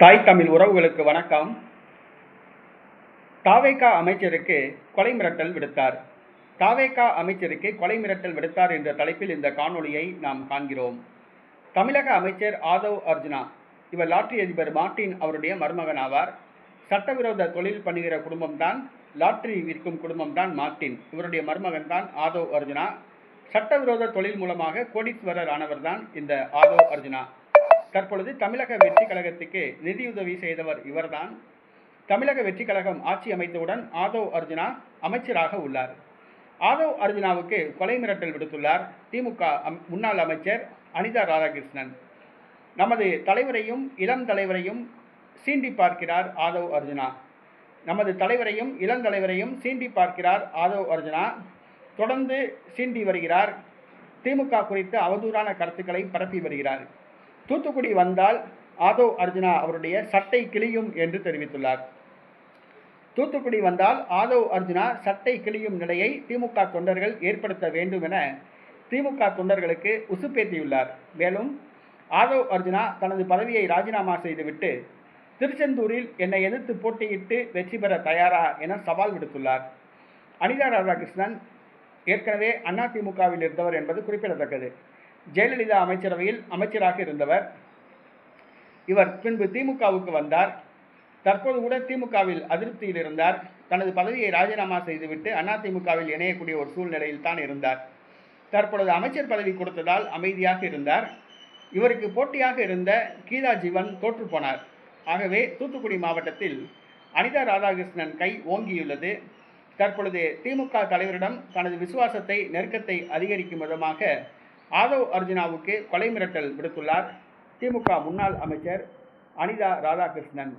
தாய் தமிழ் உறவுகளுக்கு வணக்கம். தாவேகா அமைச்சருக்கு கொலை மிரட்டல் விடுத்தார். தாவேகா அமைச்சருக்கு கொலை மிரட்டல் விடுத்தார் என்ற தலைப்பில் இந்த காணொளியை நாம் காண்கிறோம். தமிழக அமைச்சர் ஆதவ் அர்ஜுனா, இவர் லாட்டரி அதிபர் மார்ட்டின் அவருடைய மருமகன் ஆவார். சட்டவிரோத தொழில் பண்ணுகிற குடும்பம்தான், லாட்டரி விற்கும் குடும்பம்தான் மார்ட்டின். இவருடைய மருமகன் தான் ஆதவ் அர்ஜுனா. சட்டவிரோத தொழில் மூலமாக கோடீஸ்வரர் ஆனவர் தான் இந்த ஆதவ் அர்ஜுனா. தற்பொழுது தமிழக வெற்றி கழகத்துக்கு நிதியுதவி செய்தவர் இவர்தான். தமிழக வெற்றி கழகம் ஆட்சி அமைத்தவுடன் ஆதவ் அர்ஜுனா அமைச்சராக உள்ளார். ஆதவ் அர்ஜுனாவுக்கு கொலை மிரட்டல் விடுத்துள்ளார் திமுக முன்னாள் அமைச்சர் அனிதா ராதாகிருஷ்ணன். நமது தலைவரையும் இளம் தலைவரையும் சீண்டி பார்க்கிறார் ஆதவ் அர்ஜுனா. நமது தலைவரையும் இளம் தலைவரையும் சீண்டி பார்க்கிறார் ஆதவ் அர்ஜுனா. தொடர்ந்து சீண்டி வருகிறார். திமுக குறித்து அவதூறான கருத்துக்களை பரப்பி வருகிறார். தூத்துக்குடி வந்தால் ஆதவ் அர்ஜுனா அவருடைய சட்டை கிழியும் என்று தெரிவித்துள்ளார். தூத்துக்குடி வந்தால் ஆதவ் அர்ஜுனா சட்டை கிழியும் நிலையை திமுக தொண்டர்கள் ஏற்படுத்த வேண்டும் என திமுக தொண்டர்களுக்கு உசுப்பேத்தியுள்ளார். மேலும் ஆதவ் அர்ஜுனா தனது பதவியை ராஜினாமா செய்துவிட்டு திருச்செந்தூரில் என்னை எதிர்த்து போட்டியிட்டு வெற்றி பெற தயாரா என சவால் விடுத்துள்ளார். அனிதா ராதாகிருஷ்ணன் ஏற்கனவே அதிமுகவில் இருந்தவர் என்பது குறிப்பிடத்தக்கது. ஜெயலலிதா அமைச்சரவையில் அமைச்சராக இருந்தவர் இவர். பின்பு திமுகவுக்கு வந்தார். தற்போது கூட திமுகவில் அதிருப்தியில் இருந்தார். தனது பதவியை ராஜினாமா செய்துவிட்டு அதிமுகவில் இணையக்கூடிய ஒரு சூழ்நிலையில் தான் இருந்தார். தற்பொழுது அமைச்சர் பதவி கொடுத்ததால் அமைதியாக இருந்தார். இவருக்கு போட்டியாக இருந்த கீதா ஜீவன் தோற்று போனார். ஆகவே தூத்துக்குடி மாவட்டத்தில் அனிதா ராதாகிருஷ்ணன் கை ஓங்கியுள்ளது. தற்பொழுது திமுக தலைவரிடம் தனது விசுவாசத்தை நெருக்கத்தை அதிகரிக்கும் விதமாக ஆதவ் அர்ஜுனாவுக்கு கொலை மிரட்டல் விடுத்துள்ளார் திமுக முன்னாள் அமைச்சர் அனிதா ராதாகிருஷ்ணன்.